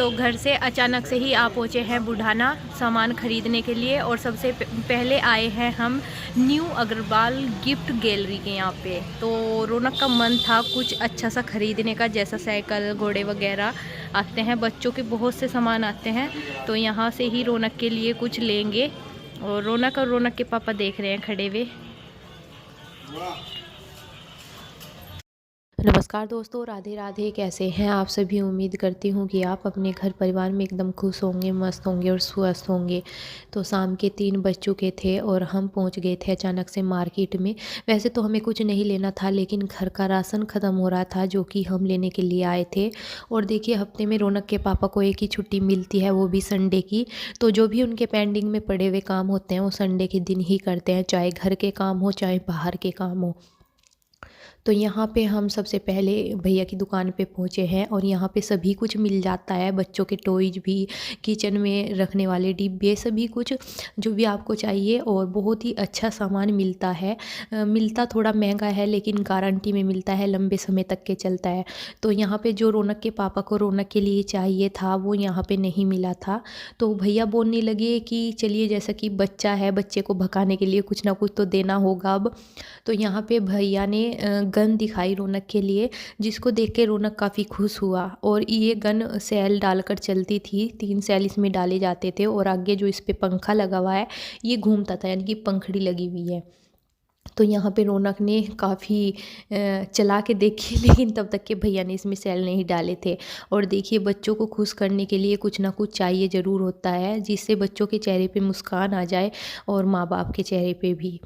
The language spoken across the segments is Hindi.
तो घर से अचानक से ही आ पहुँचे हैं बुढ़ाना सामान ख़रीदने के लिए। और सबसे पहले आए हैं हम न्यू अग्रवाल गिफ्ट गैलरी के यहाँ पे। तो रौनक का मन था कुछ अच्छा सा ख़रीदने का, जैसा साइकिल घोड़े वगैरह आते हैं, बच्चों के बहुत से सामान आते हैं। तो यहाँ से ही रौनक के लिए कुछ लेंगे। और रौनक के पापा देख रहे हैं खड़े हुए। नमस्कार दोस्तों, राधे राधे। कैसे हैं आप सभी? उम्मीद करती हूँ कि आप अपने घर परिवार में एकदम खुश होंगे, मस्त होंगे और स्वस्थ होंगे। तो शाम के 3 बज चुके थे और हम पहुँच गए थे अचानक से मार्केट में। वैसे तो हमें कुछ नहीं लेना था, लेकिन घर का राशन ख़त्म हो रहा था जो कि हम लेने के लिए आए थे। और देखिए, हफ्ते में रौनक के पापा को एक ही छुट्टी मिलती है, वो भी संडे की। तो जो भी उनके पेंडिंग में पड़े हुए काम होते हैं वो संडे के दिन ही करते हैं, चाहे घर के काम हो चाहे बाहर के काम हो। तो यहाँ पे हम सबसे पहले भैया की दुकान पे पहुँचे हैं और यहाँ पे सभी कुछ मिल जाता है, बच्चों के टॉयज भी, किचन में रखने वाले डिब्बे, सभी कुछ जो भी आपको चाहिए। और बहुत ही अच्छा सामान मिलता है। मिलता थोड़ा महंगा है लेकिन गारंटी में मिलता है, लंबे समय तक के चलता है। तो यहाँ पे जो रौनक के पापा को रौनक के लिए चाहिए था वो यहाँ पे नहीं मिला था। तो भैया बोलने लगे कि चलिए, जैसा कि बच्चा है, बच्चे को भगाने के लिए कुछ ना कुछ तो देना होगा अब। तो यहाँ पे भैया ने गन दिखाई रौनक के लिए, जिसको देख के रौनक काफ़ी खुश हुआ। और ये गन सेल डालकर चलती थी, 3 सेल इसमें डाले जाते थे और आगे जो इस पे पंखा लगा हुआ है ये घूमता था, यानी कि पंखड़ी लगी हुई है। तो यहाँ पे रौनक ने काफ़ी चला के देखी, लेकिन तब तक के भैया ने इसमें सेल नहीं डाले थे। और देखिए, बच्चों को खुश करने के लिए कुछ ना कुछ चाहिए ज़रूर होता है, जिससे बच्चों के चेहरे पे मुस्कान आ जाए और माँ बाप के चेहरे पे भी।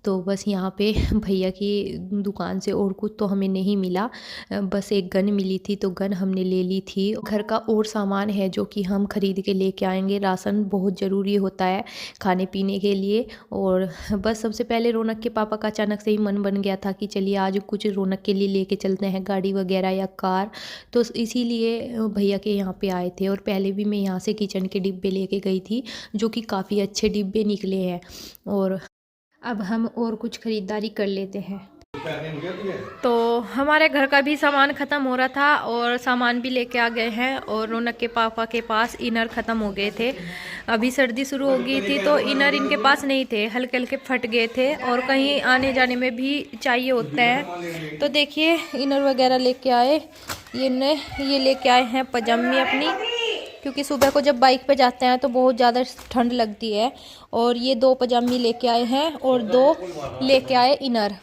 तो बस यहाँ पे भैया की दुकान से और कुछ तो हमें नहीं मिला, बस एक गन मिली थी तो गन हमने ले ली थी। घर का और सामान है जो कि हम ख़रीद के लेके आएंगे। राशन बहुत ज़रूरी होता है खाने पीने के लिए। और बस सबसे पहले रौनक के पापा का अचानक से ही मन बन गया था कि चलिए आज कुछ रौनक के लिए लेके चलते हैं, गाड़ी वगैरह या कार। तो इसीलिए भैया के यहाँ पे आए थे। और पहले भी मैं यहाँ से किचन के डिब्बे लेके गई थी, जो कि काफ़ी अच्छे डिब्बे निकले हैं। और अब हम और कुछ ख़रीदारी कर लेते हैं। तो हमारे घर का भी सामान ख़त्म हो रहा था और सामान भी लेके आ गए हैं। और रौनक के पापा के पास इनर ख़त्म हो गए थे, अभी सर्दी शुरू हो गई थी तो इनर इनके पास नहीं थे, हल्के हल्के फट गए थे और कहीं आने जाने में भी चाहिए होता है। तो देखिए, इनर वगैरह लेके आए। ये लेके आए हैं पजामी अपनी, क्योंकि सुबह को जब बाइक पे जाते हैं तो बहुत ज़्यादा ठंड लगती है। और ये 2 पजामी लेके आए हैं और 2 लेके आए इनर,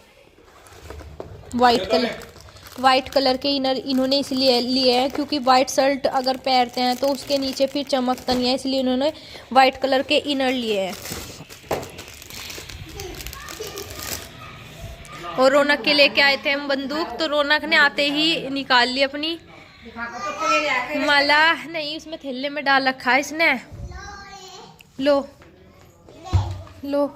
वाइट कलर के इनर इन्होंने इसलिए लिए हैं क्योंकि वाइट शर्ट अगर पहनते हैं तो उसके नीचे फिर चमकता नहीं है, इसलिए इन्होंने वाइट कलर के इनर लिए हैं। और रौनक के लेके आए थे हम बंदूक, तो रौनक ने आते ही निकाल ली अपनी माला। नहीं, उसमें थैले में डाल रखा है इसने। लो लो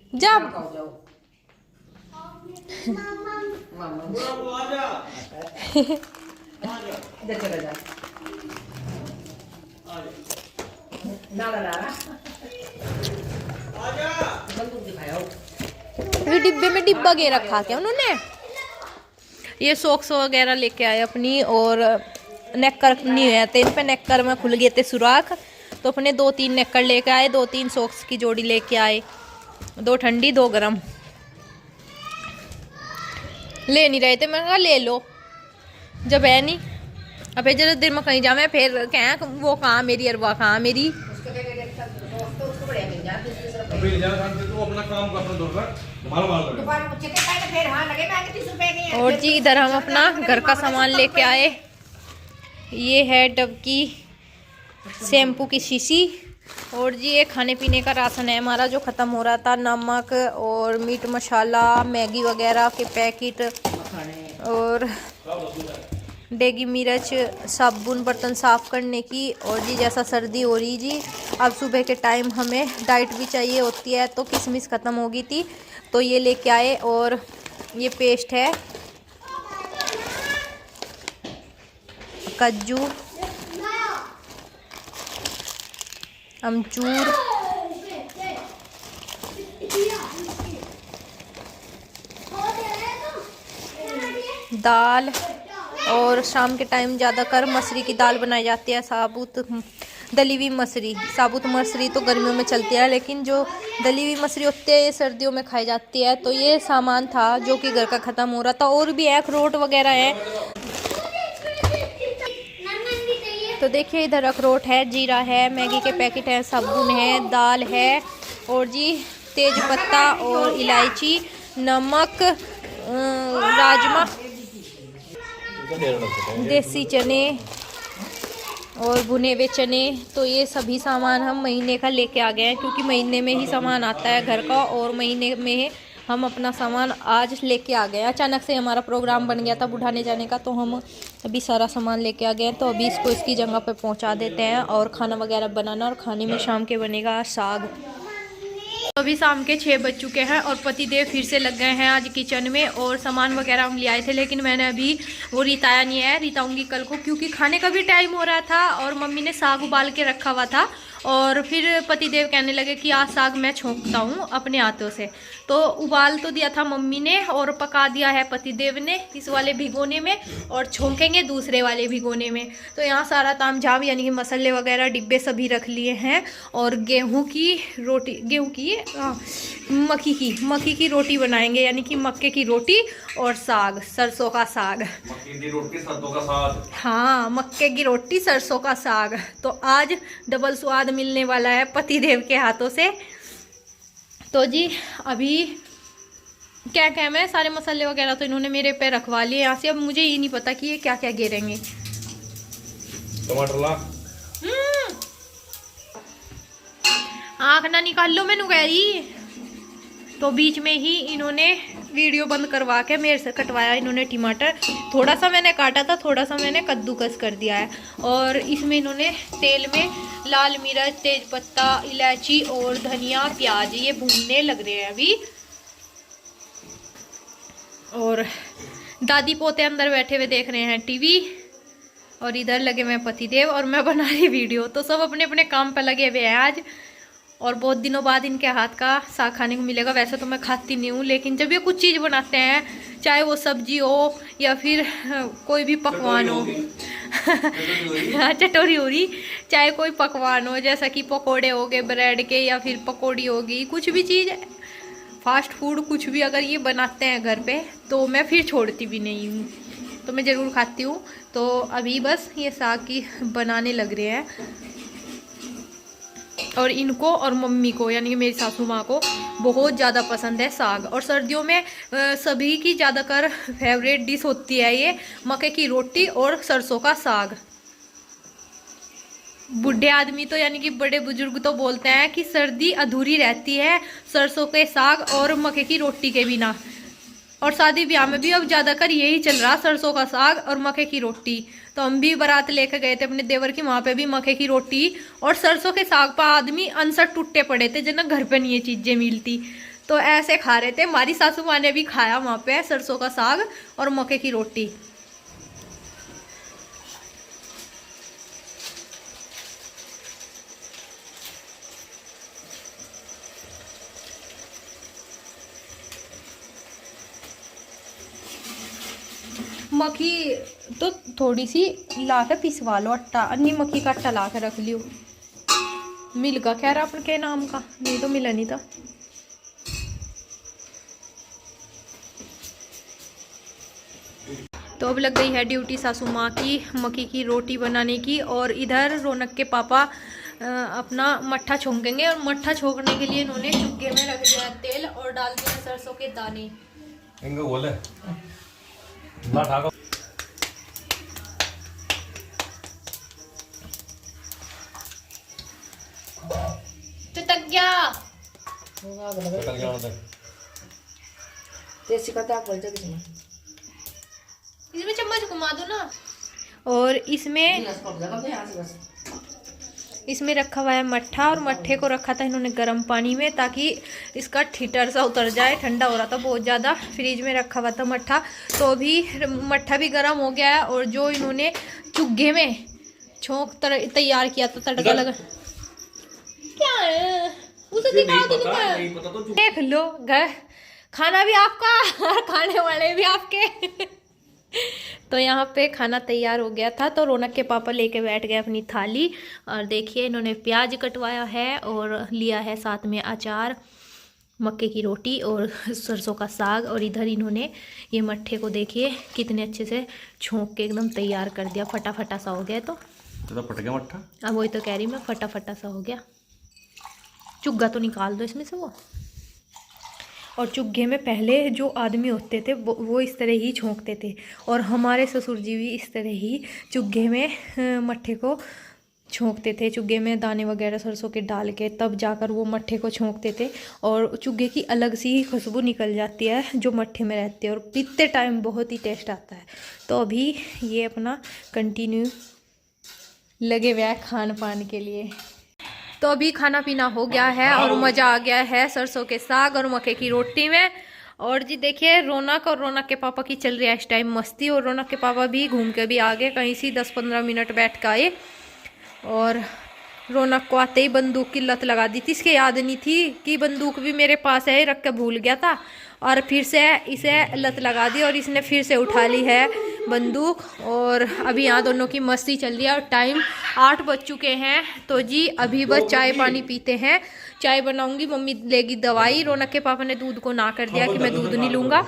जब ये डिब्बे में डिब्बा गे रखा क्या उन्होंने। ये सॉक्स वगैरह लेके आए अपनी। और नेकर नहीं है थे इन पे, नेकर में खुल गए थे सुराख, तो अपने 2-3 नेकर लेके आए, 2-3 सॉक्स की जोड़ी लेके आए, 2 ठंडी 2 गरम। ले नहीं रहे थे, मैंने कहा ले लो, जब है नहीं। अब जरा देर में कहीं जावे फिर कहें वो कहाँ मेरी और वह कहाँ मेरी। और जी इधर हम अपना घर का सामान लेके आए। ये है डव की शैम्पू की शीशी। और जी ये खाने पीने का राशन है हमारा जो ख़त्म हो रहा था, नमक और मीट मसाला, मैगी वगैरह के पैकेट और डेगी मिर्च, साबुन बर्तन साफ़ करने की। और जी जैसा सर्दी हो रही जी, अब सुबह के टाइम हमें डाइट भी चाहिए होती है, तो किशमिश ख़त्म हो गई थी तो ये लेके आए। और ये पेस्ट है काजू, अमचूर दाल, और शाम के टाइम ज़्यादातर मसूरी की दाल बनाई जाती है, साबुत दली हुई मसूरी। साबुत मसूरी तो गर्मियों में चलती है, लेकिन जो दली हुई मसूरी होती है ये सर्दियों में खाई जाती है। तो ये सामान था जो कि घर का ख़त्म हो रहा था। और भी है, अखरोट वगैरह है। तो देखिए इधर अखरोट है, जीरा है, मैगी के पैकेट है, साबुन है, दाल है, और जी तेज पत्ता और इलायची, नमक, राजमा, देसी चने और भुने हुए चने। तो ये सभी सामान हम महीने का लेके आ गए हैं, क्योंकि महीने में ही सामान आता है घर का, और महीने में हम अपना सामान आज लेके आ गए हैं। अचानक से हमारा प्रोग्राम बन गया था बुढ़ाने जाने का, तो हम अभी सारा सामान लेके आ गए हैं। तो अभी इसको इसकी जगह पे पहुंचा देते हैं और खाना वगैरह बनाना, और खाने में शाम के बनेगा साग। अभी शाम के 6 बज चुके हैं और पतिदेव फिर से लग गए हैं आज किचन में, और सामान वगैरह हम ले आए थे, लेकिन मैंने अभी वो रिताया नहीं है, रिताऊंगी कल को, क्योंकि खाने का भी टाइम हो रहा था और मम्मी ने साग उबाल के रखा हुआ था। और फिर पतिदेव कहने लगे कि आज साग मैं छोंकता हूँ अपने हाथों से। तो उबाल तो दिया था मम्मी ने और पका दिया है पतिदेव ने इस वाले भिगोने में, और छोंकेंगे दूसरे वाले भिगोने में। तो यहाँ सारा तामझाम यानी कि मसाले वगैरह डिब्बे सभी रख लिए हैं। और गेहूं की रोटी, मक्की की रोटी बनाएंगे, यानी कि मक्के की रोटी और साग, सरसों का साग। मक्के की रोटी सरसों का साग। हाँ, मक्के की रोटी सरसों का साग। तो आज डबल स्वाद मिलने वाला है पतिदेव के हाथों से। तो जी अभी क्या क्या मैं सारे मसाले वगैरह तो इन्होंने मेरे पे रखवा लिए यहाँ से। अब मुझे ये नहीं पता कि ये क्या क्या गिरेंगे। टमाटर ला, आँख ना निकाल लो मैनू कह रही। तो बीच में ही इन्होंने वीडियो बंद करवा के मेरे से कटवाया इन्होंने टमाटर। थोड़ा सा मैंने काटा था, थोड़ा सा मैंने कद्दूकस कर दिया है। और इसमें इन्होंने तेल में लाल मिर्च, तेज पत्ता, इलायची और धनिया, प्याज ये भूनने लग रहे हैं अभी। और दादी पोते अंदर बैठे हुए देख रहे हैं टीवी, और इधर लगे हुए पतिदेव, और मैं बना रही वीडियो। तो सब अपने अपने काम पे लगे हुए हैं आज, और बहुत दिनों बाद इनके हाथ का साग खाने को मिलेगा। वैसे तो मैं खाती नहीं हूँ, लेकिन जब ये कुछ चीज़ बनाते हैं, चाहे वो सब्जी हो या फिर कोई भी पकवान हो, चटोरी हो रही, चाहे कोई पकवान हो, जैसा कि पकोड़े हो गए ब्रेड के, या फिर पकौड़ी होगी, कुछ भी चीज़ फास्ट फूड कुछ भी अगर ये बनाते हैं घर पे, तो मैं फिर छोड़ती भी नहीं हूँ, तो मैं ज़रूर खाती हूँ। तो अभी बस ये साग की बनाने लग रहे हैं, और इनको और मम्मी को यानी कि मेरी सासू माँ को बहुत ज़्यादा पसंद है साग। और सर्दियों में सभी की ज़्यादातर फेवरेट डिश होती है ये मक्के की रोटी और सरसों का साग। बूढ़े आदमी तो यानी कि बड़े बुजुर्ग तो बोलते हैं कि सर्दी अधूरी रहती है सरसों के साग और मक्के की रोटी के बिना। और शादी ब्याह में भी अब ज़्यादातर यही चल रहा, सरसों का साग और मक्के की रोटी। तो हम भी बारात लेकर गए थे अपने देवर की, वहाँ पे भी मक्के की रोटी और सरसों के साग पर आदमी अनसर टूटे पड़े थे, जिन्हें घर पे नहीं ये चीज़ें मिलती, तो ऐसे खा रहे थे। हमारी सासू माँ ने भी खाया वहाँ पे सरसों का साग और मक्के की रोटी। मक्खी तो थोड़ी सी ला के पिसवा लो, आटा अन्नी मक्खी का आटा ला के रख लियो, मिलगा खैर अपन के नाम का, नहीं तो मिला नहीं था। तो अब लग गई है ड्यूटी सासू माँ की मक्की की रोटी बनाने की। और इधर रौनक के पापा अपना मट्ठा छोंकेंगे, और मट्ठा छोंकने के लिए इन्होंने चुग्गे में रख दिया तेल और डाल दिया सरसों के दाने। चिटक गया इसमें चम्मच घुमा दो ना। और इसमें रखा हुआ है मट्ठा, और मट्ठे को रखा था इन्होंने गर्म पानी में ताकि इसका ठीटर सा उतर जाए। ठंडा हो रहा था बहुत ज़्यादा, फ्रिज में रखा हुआ था मट्ठा। तो अभी मट्ठा भी गर्म हो गया है, और जो इन्होंने चुग्गे में छोंक तैयार किया था तड़का लगा, क्या है उसे दिखा दो, देख लो। घर खाना भी आपका और खाने वाले भी आपके। तो यहाँ पे खाना तैयार हो गया था, तो रौनक के पापा लेके बैठ गए अपनी थाली। और देखिए इन्होंने प्याज कटवाया है और लिया है साथ में अचार, मक्के की रोटी और सरसों का साग। और इधर इन्होंने ये मट्ठे को देखिए कितने अच्छे से छोंक के एकदम तैयार कर दिया, फटाफटा सा हो गया। तो फट गया मट्ठा। अब वही तो कह रही मैं, फटाफटा सा हो गया। चुग्गा तो निकाल दो इसमें से वो। और चुग्गे में पहले जो आदमी होते थे वो इस तरह ही छोंकते थे, और हमारे ससुर जी भी इस तरह ही चुग्गे में मट्ठे को छोंकते थे। चुग्गे में दाने वगैरह सरसों के डाल के तब जाकर वो मट्ठे को छोंकते थे, और चुग्गे की अलग सी खुशबू निकल जाती है जो मट्ठे में रहती है, और पीते टाइम बहुत ही टेस्ट आता है। तो अभी ये अपना कंटिन्यू लगे हुए हैं खान पान के लिए। तो अभी खाना पीना हो गया है और मज़ा आ गया है सरसों के साग और मक्के की रोटी में। और जी देखिए रौनक और रौनक के पापा की चल रही है इस टाइम मस्ती, और रौनक के पापा भी घूम के भी आ गए कहीं से, 10-15 मिनट बैठ के आए। और रौनक को आते ही बंदूक की लत लगा दी थी, इसके याद नहीं थी कि बंदूक भी मेरे पास है, रख के भूल गया था, और फिर से इसे लत लगा दी और इसने फिर से उठा ली है बंदूक। और अभी यहाँ दोनों की मस्ती चल रही है, और टाइम 8 बज चुके हैं। तो जी अभी बस चाय पानी पीते हैं, चाय बनाऊंगी, मम्मी लेगी दवाई। रौनक के पापा ने दूध को ना कर दिया कि मैं दूध नहीं लूँगा।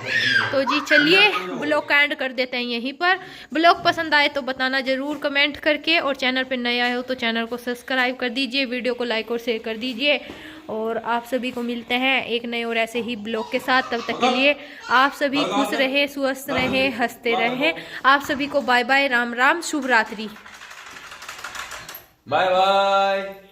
तो जी चलिए ब्लॉग का एंड कर देते हैं यहीं पर। ब्लॉग पसंद आए तो बताना ज़रूर कमेंट करके, और चैनल पर नए आए हो तो चैनल को सब्सक्राइब कर दीजिए, वीडियो को लाइक और शेयर कर दीजिए। और आप सभी को मिलते हैं एक नए और ऐसे ही ब्लॉग के साथ। तब तक के लिए आप सभी खुश रहे, स्वस्थ रहे, हंसते रहे। आप सभी को बाय बाय, राम राम, शुभ रात्रि, बाय बाय।